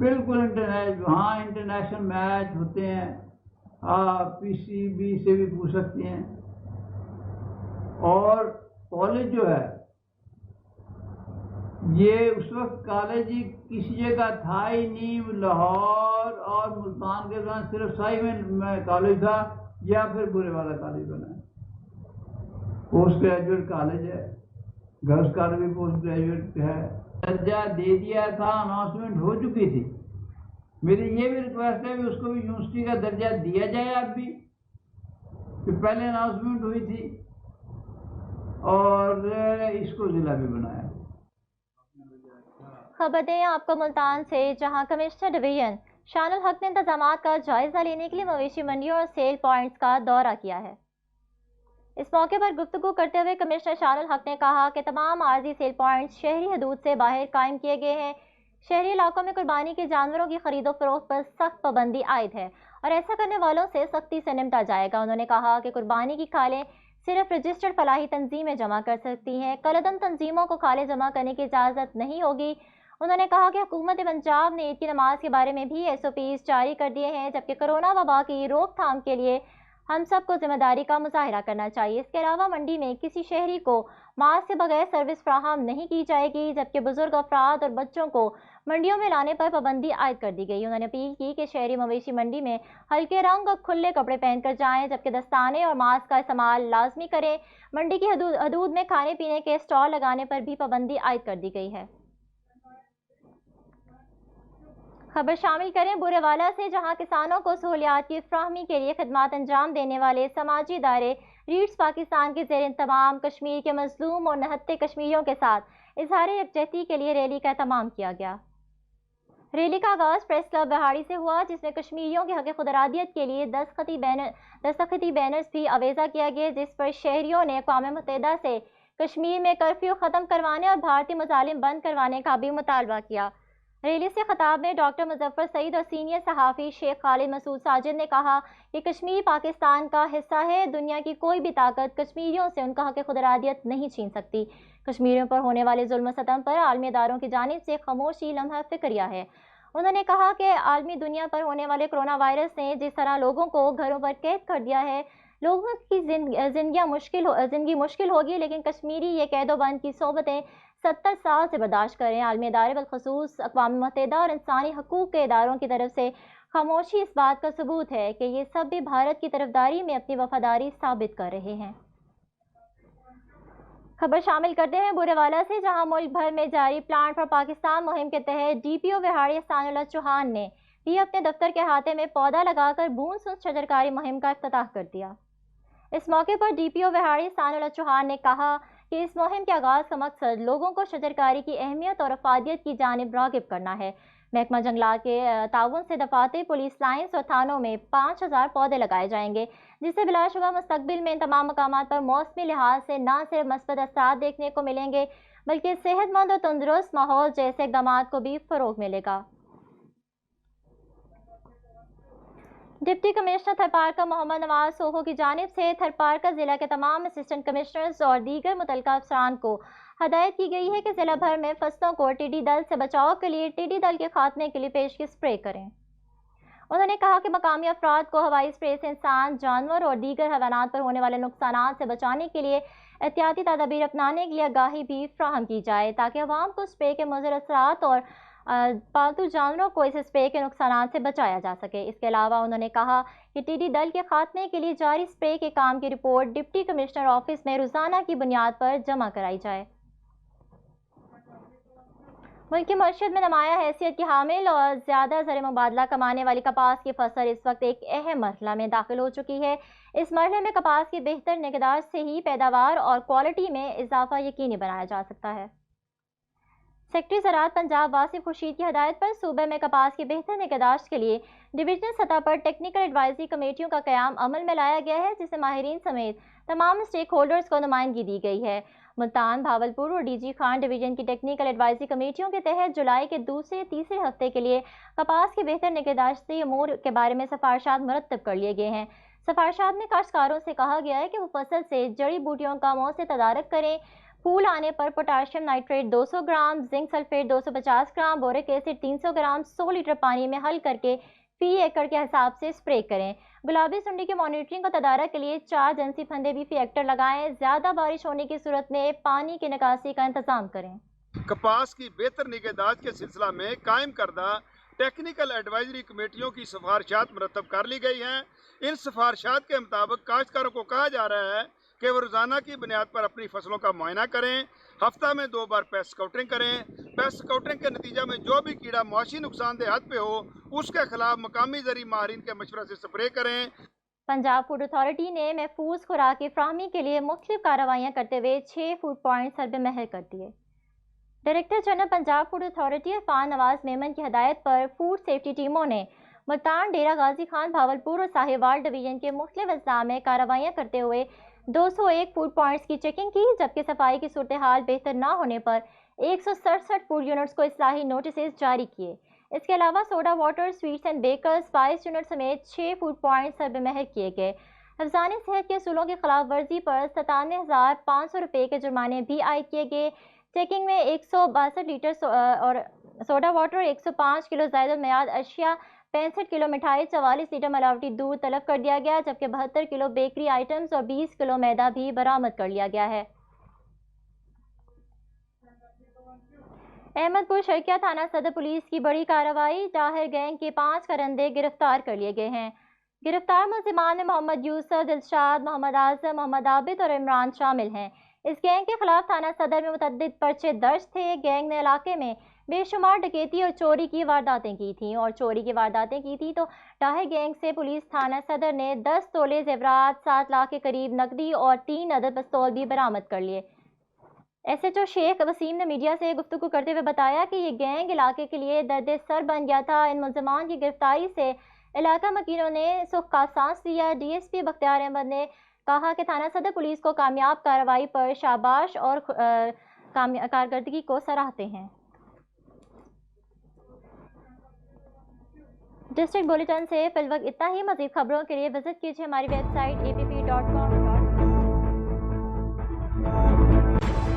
بالکل international match ہوتے ہیں، آپ PCB سے بھی پوچھ سکتے ہیں. اور کالج جو ہے یہ اس وقت کالج ہی کسی جگہ تھا ہی نہیں، لاہور اور ملتان کے دوران صرف سائی میں کالج تھا، یا پھر بورے والا کالج بنا ہے. پوسٹ گریجویٹ کالج ہے، گرلس کالج بھی پوسٹ گریجویٹ ہے. درجہ دے دیا تھا، اناؤنسمنٹ ہو چکی تھی. میری یہ بھی ریکویسٹ ہے کہ اس کو بھی یونیورسٹی کا درجہ دیا جائے. اب بھی کہ پہلے اناؤنسمنٹ ہوئی تھی اور اس کو ضلع بھی بنایا. خبر دیں آپ کو ملتان سے، جہاں کمشنر ڈویژن شان الحق نے انتظامات کا جائزہ لینے کے لیے مویشی منڈیوں اور سیل پوائنٹس کا دورہ کیا ہے. اس موقع پر گفتگو کرتے ہوئے کمشنر شان الحق نے کہا کہ تمام عارضی سیل پوائنٹس شہری حدود سے باہر قائم کیے گئے ہیں. شہری علاقوں میں قربانی کے جانوروں کی خرید و فروخت پر سخت پابندی عائد ہے اور ایسا کرنے والوں سے سختی سے نمٹا جائے گا. انہوں نے کہا کہ قربانی کی کھالیں صرف رجسٹرڈ فلاحی تنظیمیں جمع کر سکتی ہیں، کالعدم تنظیموں کو کھالیں جمع کرنے کی اجازت نہیں ہوگی. انہوں نے کہا کہ حکومت پنجاب نے عید کی نماز کے بارے میں بھی SOPs جاری کر دیے ہیں، جبکہ کرونا وبا کی روک تھام کے لیے ہم سب کو ذمہ داری کا مظاہرہ کرنا چاہیے. اس کے علاوہ منڈی میں کسی شہری کو ماسک کے بغیر سروس فراہم نہیں کی جائے گی، جبکہ بزرگ افراد اور بچوں کو منڈیوں میں لانے پر پابندی عائد کر دی گئی. انہوں نے اپیل کی کہ شہری مویشی منڈی میں ہلکے رنگ اور کھلے کپڑے پہن کر جائیں، جبکہ دستانے اور ماسک کا استعمال لازمی کریں. منڈی کی حدود میں کھانے پینے کے اسٹال لگانے پر بھی پابندی عائد کر دی گئی ہے. خبر شامل کریں بورے والا سے، جہاں کسانوں کو سہولیات کی فراہمی کے لیے خدمات انجام دینے والے سماجی ادارے ریٹس پاکستان کے زیر انتظام کشمیر کے مظلوم اور نہتے کشمیریوں کے ساتھ اظہار یکجہتی کے لیے ریلی کا اہتمام کیا گیا. ریلی کا آغاز پریس کلب بہاڑی سے ہوا، جس میں کشمیریوں کے حق خود ارادیت کے لیے دستخطی بینرز بھی آویزہ کیا گیا، جس پر شہریوں نے اقوام متحدہ سے کشمیر میں کرفیو ختم کروانے اور بھارتی مظالم بند کروانے کا بھی مطالبہ کیا. ریلی سے خطاب میں ڈاکٹر مظفر سعید اور سینئر صحافی شیخ خالد مسعود ساجد نے کہا کہ کشمیر پاکستان کا حصہ ہے. دنیا کی کوئی بھی طاقت کشمیریوں سے ان کا حق خود ارادیت نہیں چھین سکتی. کشمیریوں پر ہونے والے ظلم و ستم پر عالمی اداروں کی جانب سے خاموشی لمحہ فکریہ ہے. انہوں نے کہا کہ عالمی دنیا پر ہونے والے کرونا وائرس نے جس طرح لوگوں کو گھروں پر قید کر دیا ہے، لوگوں کی زندگی مشکل ہوگی، لیکن کشمیری یہ قید و بند کی صحبتیں 70 سال سے برداشت کریں. عالمی ادارے بالخصوص اقوام متحدہ اور انسانی حقوق کے اداروں کی طرف سے خاموشی اس بات کا ثبوت ہے کہ یہ سب بھی بھارت کی طرفداری میں اپنی وفاداری ثابت کر رہے ہیں. خبر شامل کرتے ہیں بورے والا سے، جہاں ملک بھر میں جاری پلانٹ فار پاکستان مہم کے تحت DPO وہاڑی احسان اللہ چوہان نے بھی اپنے دفتر کے احاطے میں پودا لگا کر بوند سند شجرکاری مہم کا افتتاح کر دیا. اس موقع پر DPO وہاڑی احسان اللہ چوہان نے کہا کہ اس مہم کے آغاز کا مقصد لوگوں کو شجرکاری کی اہمیت اور افادیت کی جانب راغب کرنا ہے. محکمہ جنگلات کے تعاون سے دفاتر، پولیس لائنز اور تھانوں میں 5000 پودے لگائے جائیں گے، جس سے بلا شبہ مستقبل میں ان تمام مقامات پر موسمی لحاظ سے نہ صرف مثبت اثرات دیکھنے کو ملیں گے، بلکہ صحت مند اور تندرست ماحول جیسے اقدامات کو بھی فروغ ملے گا. ڈپٹی کمشنر تھرپارکر محمد نواز سوہو کی جانب سے تھرپارکر ضلع کے تمام اسسٹنٹ کمشنرز اور دیگر متعلقہ افسران کو ہدایت کی گئی ہے کہ ضلع بھر میں فصلوں کو ٹڈی دل سے بچاؤ کے لیے ٹڈی دل کے خاتمے کے لیے پیشگی اسپرے کریں. انہوں نے کہا کہ مقامی افراد کو ہوائی اسپرے سے انسان، جانور اور دیگر حیوانات پر ہونے والے نقصانات سے بچانے کے لیے احتیاطی تدابیر اپنانے کے لیے آگاہی بھی فراہم کی جائے، تاکہ عوام کو اسپرے کے مضر اثرات اور پالتو جانوروں کو اس اسپرے کے نقصانات سے بچایا جا سکے. اس کے علاوہ انہوں نے کہا کہ ٹڈی دل کے خاتمے کے لیے جاری اسپرے کے کام کی رپورٹ ڈپٹی کمشنر آفس میں روزانہ کی بنیاد پر جمع کرائی جائے. ملک کی معیشت میں نمایاں حیثیت کی حامل اور زیادہ زر مبادلہ کمانے والی کپاس کی فصل اس وقت ایک اہم مرحلہ میں داخل ہو چکی ہے. اس مرحلے میں کپاس کی بہتر نگہداشت سے ہی پیداوار اور کوالٹی میں اضافہ یقینی بنایا جا سکتا ہے. سیکرٹری زراعت پنجاب واصف خورشید کی ہدایت پر صوبے میں کپاس کی بہتر نگہداشت کے لیے ڈویژنل سطح پر ٹیکنیکل ایڈوائزری کمیٹیوں کا قیام عمل میں لایا گیا ہے، جسے ماہرین سمیت تمام اسٹیک ہولڈرز کو نمائندگی دی گئی ہے. ملتان، بھاولپور اور DG خان ڈویژن کی ٹیکنیکل ایڈوائزری کمیٹیوں کے تحت جولائی کے دوسرے تیسرے ہفتے کے لیے کپاس کی بہتر نگہداشتی امور کے بارے میں سفارشات مرتب کر لیے گئے ہیں. سفارشات میں کاشتکاروں سے کہا گیا ہے کہ وہ فصل سے جڑی بوٹیوں کا مؤثر تدارک کریں، پھول آنے پر potassium nitrate 200 gram, zinc sulphate 250 gram, boric acid 300 gram 100 litre پانی میں حل کر کے فی ایکڑ کے حساب سے اسپرے کریں۔ گلابی سنڈی کی مانیٹرنگ اور تدارک کے لیے 4 جنسی پھندے بھی فی ایکڑ لگائیں۔ زیادہ بارش ہونے کی صورت میں پانی کی نکاسی کا انتظام کریں۔ کپاس کی بہتر نگہداشت کے سلسلہ میں قائم کردہ ٹیکنیکل ایڈوائزری کمیٹیوں کی سفارشات مرتب کر لی گئی ہیں۔ ان سفارشات کے مطابق کاشتکاروں کو کہا جا رہا ہے کہ وہ روزانہ کی بنیاد پر اپنی فصلوں کا معائنہ کریں، ہفتہ میں 2 بار پیسٹ اسکاؤٹنگ کریں۔ پیسٹ اسکاؤٹنگ کے نتیجہ میں جو بھی کیڑا معاشی نقصان دہ حد پہ ہو اس کے خلاف مقامی زرعی ماہرین کے مشورہ سے اسپرے کریں۔ پنجاب فوڈ اتھارٹی نے محفوظ خوراک کی فراہمی کے لیے مختلف کارروائیاں کرتے ہوئے 6 فوڈ پوائنٹ سربے مہر کر دیے۔ Director general Punjab food authority Irfan Nawaz Memon کی ہدایت پر فوڈ سیفٹی ٹیموں نے ملتان، ڈیرہ غازی خان، بھاولپور اور ساہیوال ڈویژن کے مختلف اضلاع میں کارروائیاں کرتے ہوئے 201 فوڈ پوائنٹس کی چیکنگ کی، جبکہ صفائی کی صورتحال بہتر نہ ہونے پر 167 فوڈ یونٹس کو اصلاحی نوٹسز جاری کیے۔ اس کے علاوہ soda water, sweets and bakers, spice unit سمیت 6 فوڈ پوائنٹس سربے مہر کیے گئے۔ حفظان صحت کے اصولوں کی خلاف ورزی پر 97,500 روپے کے جرمانے بھی عائد کیے گئے۔ چیکنگ میں 162 لیٹر اور سوڈا واٹر، 105 کلو زائد المیعاد اشیاء، 65 کلو مٹھائی، 44 لیٹر ملاوٹی دودھ طلب کر دیا گیا، جبکہ 72 کلو بیکری آئٹمز اور 20 کلو میدا بھی برآمد کر لیا گیا ہے۔ احمد پور شرقیہ تھانہ صدر پولیس کی بڑی کارروائی، ٹاہر گینگ کے 5 کرندے گرفتار کر لیے گئے ہیں۔ گرفتار ملزمان میں محمد یوسف، دلشاد، محمد اعظم، محمد عابد اور عمران شامل ہیں۔ اس گینگ کے خلاف تھانہ صدر میں متعدد پرچے درج تھے۔ گینگ نے علاقے میں بے شمار ڈکیتی اور چوری کی وارداتیں کی تھیں تو ٹاہر گینگ سے پولیس تھانہ صدر نے 10 تولے زیورات، 7 لاکھ کے قریب نقدی اور 3 عدد پستول بھی برآمد کر لیے۔ ایس ایچ او شیخ وسیم نے میڈیا سے گفتگو کرتے ہوئے بتایا کہ یہ گینگ علاقے کے لیے درد سر بن گیا تھا۔ ان ملزمان کی گرفتاری سے علاقہ مکینوں نے سکھ کا سانس لیا۔ D S P Bakhtiar Ahmed نے کہا کہ تھانہ صدر پولیس کو کامیاب کارروائی پر شاباش اور کارکردگی کو سراہتے ہیں۔ ڈسٹرکٹ بلیٹن سے فی الوقت اتنا ہی۔ مزید خبروں کے لیے وزٹ کیجیے ہماری ویب سائٹ app.com